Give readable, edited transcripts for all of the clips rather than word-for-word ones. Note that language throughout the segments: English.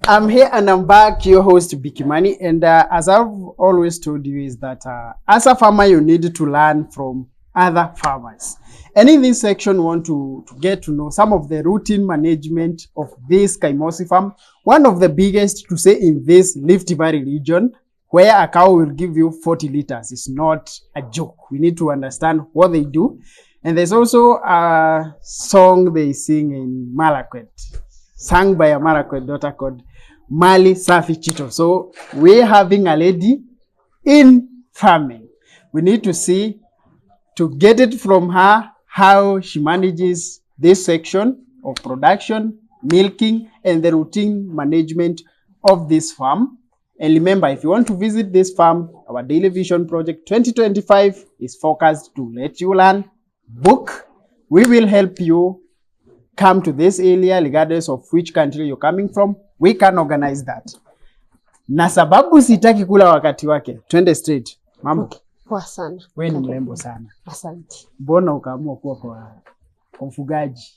I'm here and I'm back, your host, Bikimani. And as I've always told you is that as a farmer, you need to learn from other farmers. And in this section, we want to get to know some of the routine management of this Kaimosi farm. One of the biggest to say in this Rift Valley region, where a cow will give you 40 liters. It's not a joke. We need to understand what they do. And there's also a song they sing in Malakwet, sung by a Malakwet daughter called Mali Safi Chito. So we're having a lady in farming. We need to see, to get it from her, how she manages this section of production, milking, and the routine management of this farm. And remember, if you want to visit this farm, our Daily Vision Project 2025 is focused to let you learn, book. We will help you come to this area regardless of which country you're coming from. We can organize that. Na sababu sitaki kula wakati wake. Twende straight. Mambo. Okay. Poa sana. Wewe ni mrembo sana. Asante. Mbona ukaamua kuwa kwa ufugaji?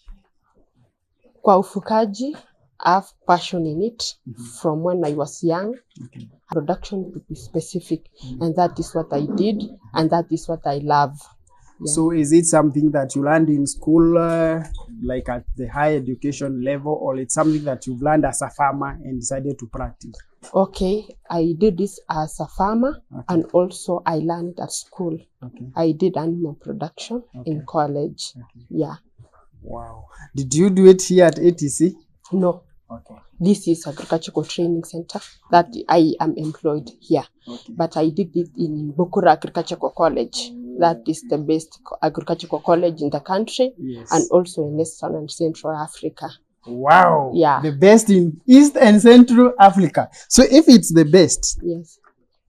Kwa ufugaji, I have passion in it from when I was young. Okay. Production to be specific. And that is what I did. And that is what I love. Yeah. So is it something that you learned in school, like at the higher education level, or it's something that you've learned as a farmer and decided to practice? Okay, I did this as a farmer, Okay. and also I learned at school. Okay. I did animal production in college. Okay. Yeah. Wow. Did you do it here at ATC? No. Okay. This is agricultural training center that I am employed here. Okay. But I did it in Bukura Agricultural College. That is the best agricultural college in the country. Yes. And also in Eastern and Central Africa. Wow. Yeah. The best in East and Central Africa. So if it's the best, Yes.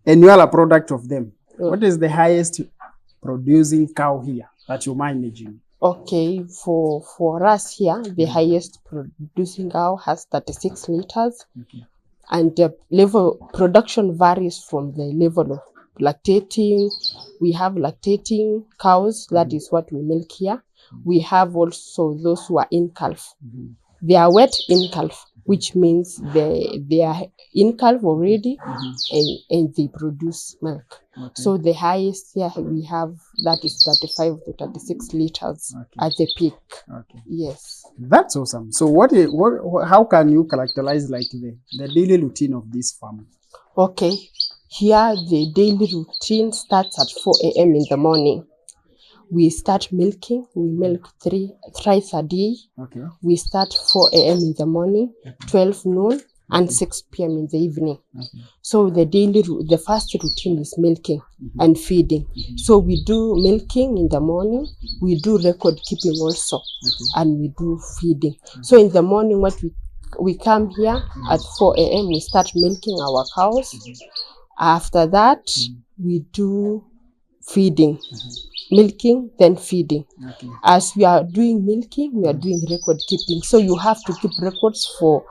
and you are a product of them, Yeah. what is the highest producing cow here that you're managing? Okay, for us here, the highest producing cow has 36 liters. Okay. And the level production varies from the level of lactating. We have lactating cows, that is what we milk here. We have also those who are in calf. They are wet in calf, which means they are in calf already, and they produce milk. Okay. So the highest here we have, that is 35 to 36 liters at the peak. Okay. Yes. That's awesome. So how can you characterize like the daily routine of this farm? Okay. Here the daily routine starts at 4 a.m. in the morning. We start milking. We milk thrice a day. Okay. We start 4 a.m. in the morning, 12 noon, and 6 p.m. in the evening. Okay. So the first routine is milking and feeding. So we do milking in the morning. We do record keeping also, and we do feeding. So in the morning, we come here at 4 a.m. We start milking our cows. After that, we do feeding. Milking, then feeding. Okay. As we are doing milking, we are doing record keeping. So you have to keep records for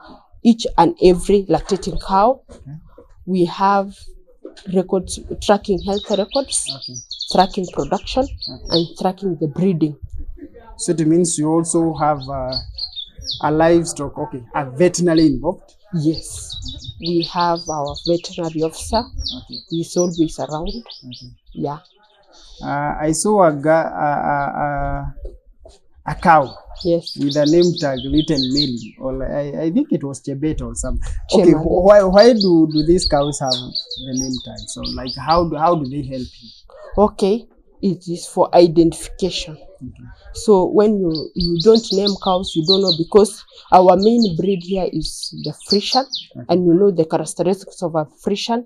each and every lactating cow. Okay. We have records, tracking health records, tracking production, and tracking the breeding. So it means you also have a livestock, a veterinary involved? Yes. We have our veterinary officer. He's always around. Yeah. I saw a cow. Yes. With a name tag written Melly, or I think it was Chebet or something. Chemale. Okay, why do these cows have the name tag? So like how do they help you? Okay, it is for identification. So when you don't name cows, you don't know, because our main breed here is the Frisian, and you know the characteristics of a Frisian.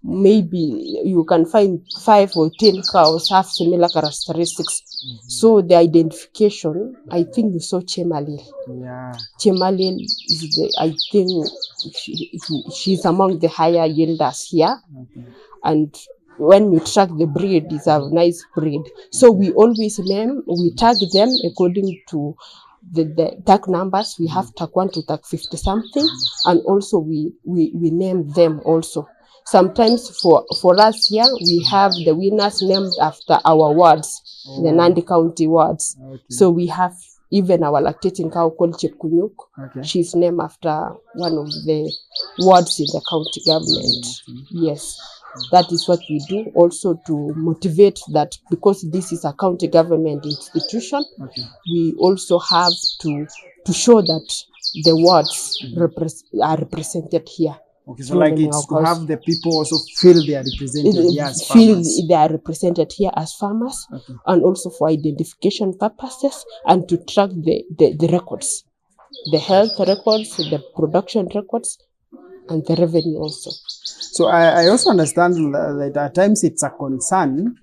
Maybe you can find 5 or 10 cows have similar characteristics. So the identification, I think you saw Chemalil. Yeah. Chemalil is I think she's among the higher yielders here. And when you track the breed, it's a nice breed. So we always we tag them according to the tag numbers. We have tag 1 to tag 50 something, and also we name them also. Sometimes for us here, we have the winners named after our wards, the Nandi County wards. So we have even our lactating cow called Chepkunyuk. She's named after one of the wards in the county government. Yes, that is what we do, also to motivate that, because this is a county government institution. We also have to show that the wards are represented here. Okay, so like it's to have the people also feel they are represented here as farmers. Feel they are represented here as farmers, and also for identification purposes, and to track the records, the health records, the production records, and the revenue also. So I also understand that at times it's a concern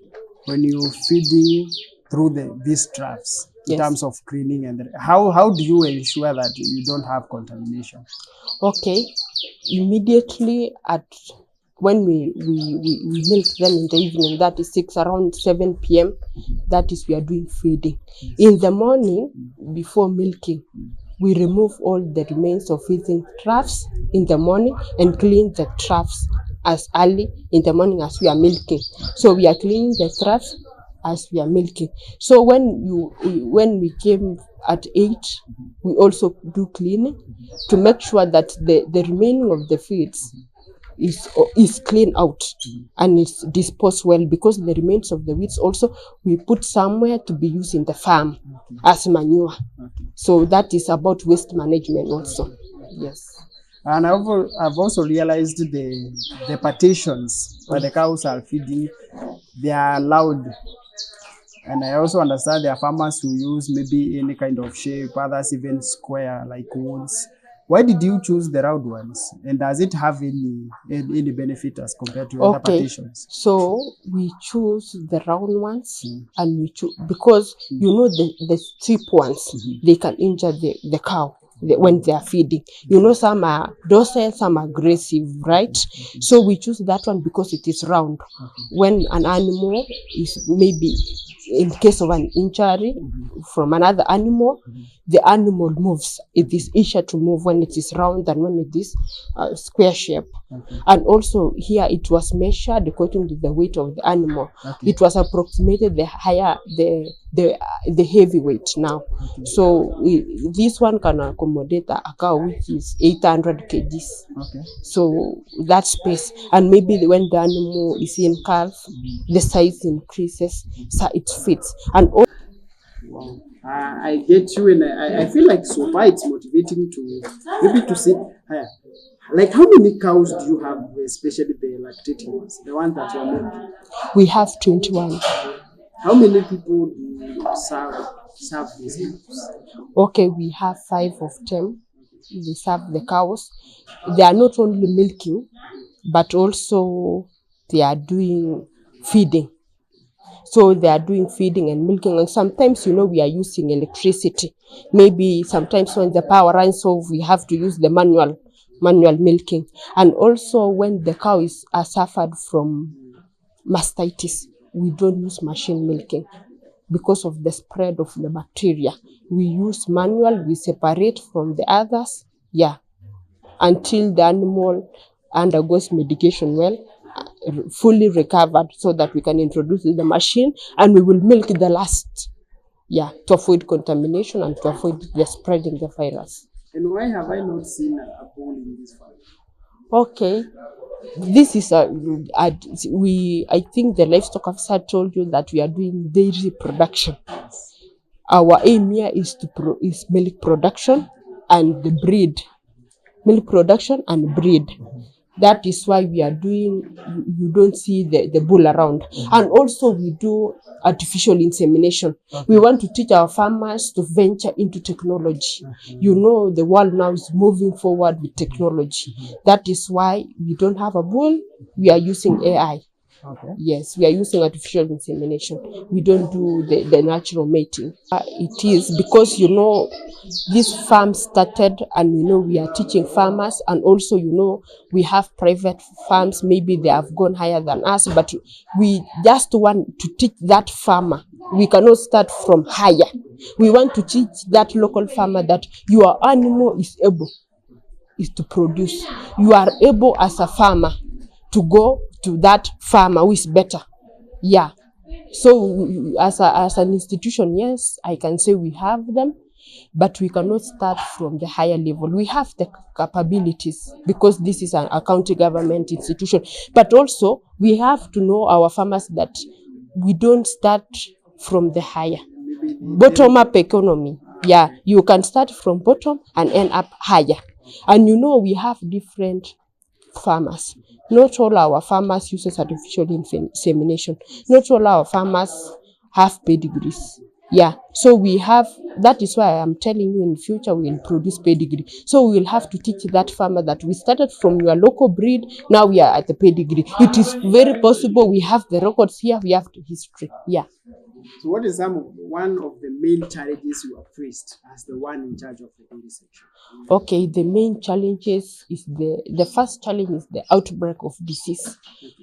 when you're feeding through these troughs in terms of cleaning, and how do you ensure that you don't have contamination? Okay, immediately when we milk them in the evening, that is around 7 p.m. That is, we are doing feeding. In the morning, before milking, we remove all the remains of feeding troughs in the morning and clean the troughs as early in the morning as we are milking. So we are cleaning the troughs as we are milking. So when we came at 8, we also do cleaning to make sure that the remaining of the feeds is cleaned out and is disposed well, because the remains of the weeds also we put somewhere to be used in the farm as manure. So that is about waste management also. Yes. And I've also realized the partitions where the cows are feeding, they are allowed. And I also understand there are farmers who use maybe any kind of shape, others even square like woods. Why did you choose the round ones? And does it have any benefit as compared to other partitions? So we choose the round ones, and we choose because the steep ones, they can injure the cow when they are feeding. Some are docile, some are aggressive, right? So we choose that one because it is round. When an animal is maybe in case of an injury from another animal, the animal moves. It is easier to move when it is round than when it is square shape. And also here it was measured according to the weight of the animal. It was approximated the higher the heavy weight now. So this one can accommodate a cow which is 800 kgs. So that space, and maybe when the animal is in calf, the size increases, so it fits. And I get you, and I feel like so far it's motivating to see. Like, how many cows do you have, especially the lactating ones, the ones that you are milking? We have 21. How many people do you serve these cows? Okay, we have 5 of them. They serve the cows. They are not only milking, but also they are doing feeding. So they are doing feeding and milking, and sometimes we are using electricity. Maybe sometimes when the power runs off, we have to use the manual milking. And also when the cow is suffered from mastitis, we don't use machine milking because of the spread of the bacteria. We use manual, we separate from the others, until the animal undergoes medication fully recovered, so that we can introduce the machine and we will milk the last, to avoid contamination and to avoid the spreading the virus. And why have I not seen a bull in this farm? Okay, this is I think the livestock officer told you that we are doing dairy production. Our aim here is milk production and the breed. Milk production and breed. That is why we are doing, you don't see the bull around. And also we do artificial insemination. We want to teach our farmers to venture into technology. The world now is moving forward with technology. That is why we don't have a bull. We are using AI. Yes, we are using artificial insemination. We don't do the natural mating. It is because, this farm started, and we are teaching farmers, and also, we have private farms. Maybe they have gone higher than us, but we just want to teach that farmer. We cannot start from higher. We want to teach that local farmer that your animal is to produce. You are able as a farmer to go to that farmer who is better. So as an institution, yes, I can say we have them. but we cannot start from the higher level. We have the capabilities because this is a county government institution, but also we have to know our farmers that we don't start from the higher. Bottom-up economy. Yeah, you can start from bottom and end up higher. And you know, we have different farmers. Not all our farmers use artificial insemination. Not all our farmers have pedigrees. Yeah, so we have, that is why I'm telling you in future we will produce pedigree. So we will have to teach that farmer that we started from your local breed, now we are at the pedigree. It is very possible, we have the records here, we have the history. Yeah. So what is one of the main challenges you have faced as the one in charge of the dairy section? Okay, the main challenges is the first challenge is the outbreak of disease.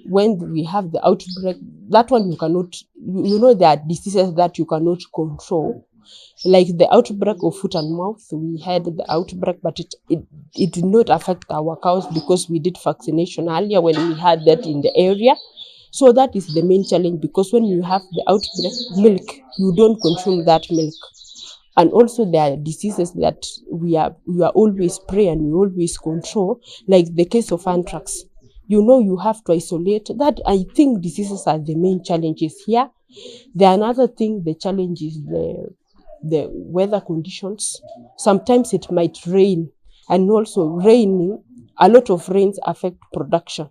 When we have the outbreak, that one you cannot, you know, there are diseases that you cannot control. Like the outbreak of foot and mouth, we had the outbreak, but it did not affect our cows because we did vaccination earlier when we had that in the area. So that is the main challenge, because when you have the outbreak, milk, you don't consume that milk. And also there are diseases that we are always pray and we always control, like the case of anthrax. You know, you have to isolate that. I think diseases are the main challenges here. The another thing, the challenge is the weather conditions. Sometimes it might rain, and also raining, a lot of rains affect production.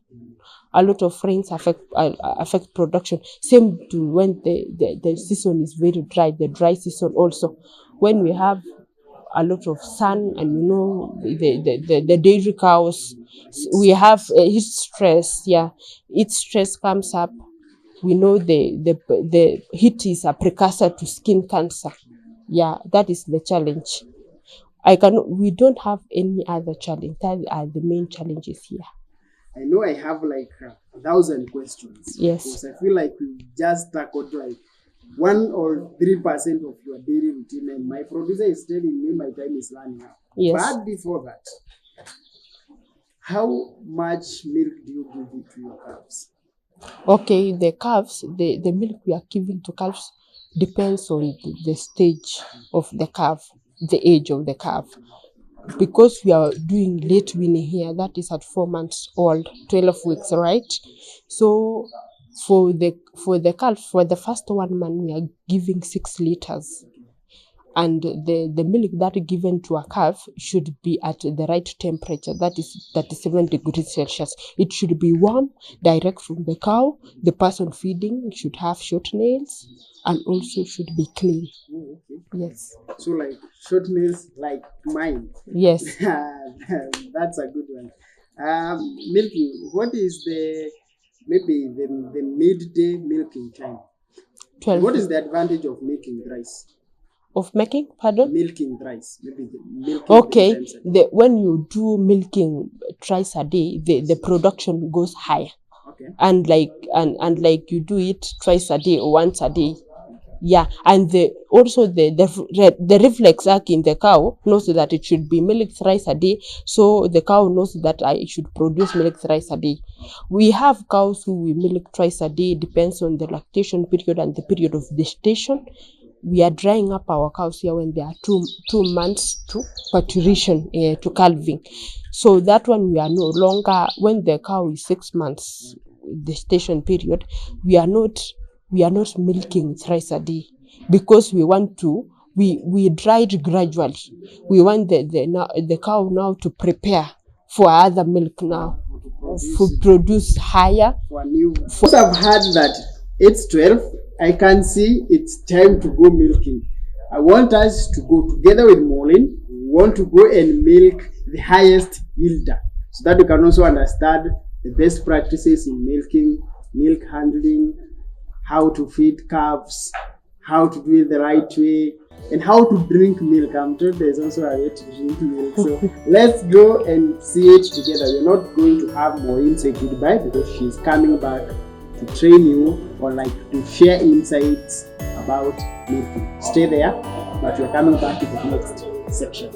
A lot of rains affect production. Same to when the season is very dry, the dry season also. When we have a lot of sun, and you know, the dairy cows, we have heat stress. Yeah, heat stress comes up. We know the heat is a precursor to skin cancer. Yeah, that is the challenge. We don't have any other challenge. That are the main challenges here. I know I have like 1,000 questions. Yes. Because I feel like we just tackled like 1 or 3% of your daily routine, and my producer is telling me my time is running out. Yes. But before that, how much milk do you give it to your calves? Okay, the calves, the milk we are giving to calves depends on the stage of the calf, the age of the calf. Because we are doing late weaning here, that is at 4 months old, 12 weeks, right? So for the calf, for the first 1 month, we are giving 6 liters. And the milk that is given to a calf should be at the right temperature, that is 37 degrees Celsius. It should be warm, direct from the cow. The person feeding should have short nails and also should be clean. Oh, okay. Yes. So like short nails like mine. Yes. That's a good one. Milking, what is the midday milking time? 12. What is the advantage of making rice? Of making, pardon? Milking rice. Maybe the milking. Okay, when you do milking twice a day, the production goes higher. Okay. And like you do it twice a day or once a day. Yeah, and also the reflex arc in the cow knows that it should be milked thrice a day, so the cow knows that I should produce milk thrice a day. We have cows who we milk twice a day, depends on the lactation period and the period of gestation. We are drying up our cows here when they are 2 months to parturition, to calving. So that one we are no longer, when the cow is 6 months, the gestation period, we are not milking thrice a day, because we want to, we dry it gradually. We want the cow now to prepare for other milk now, to produce higher. I've heard that it's 12. I can see it's time to go milking. I want us to go together with Maureen. We want to go and milk the highest yielder, so that we can also understand the best practices in milking, milk handling, how to feed calves, how to do it the right way, and how to drink milk. I'm told there's also a way to drink milk. So let's go and see it together. We're not going to have Maureen say goodbye because she's coming back to train you or like to share insights about milking. Stay there, but we're coming back to the next section.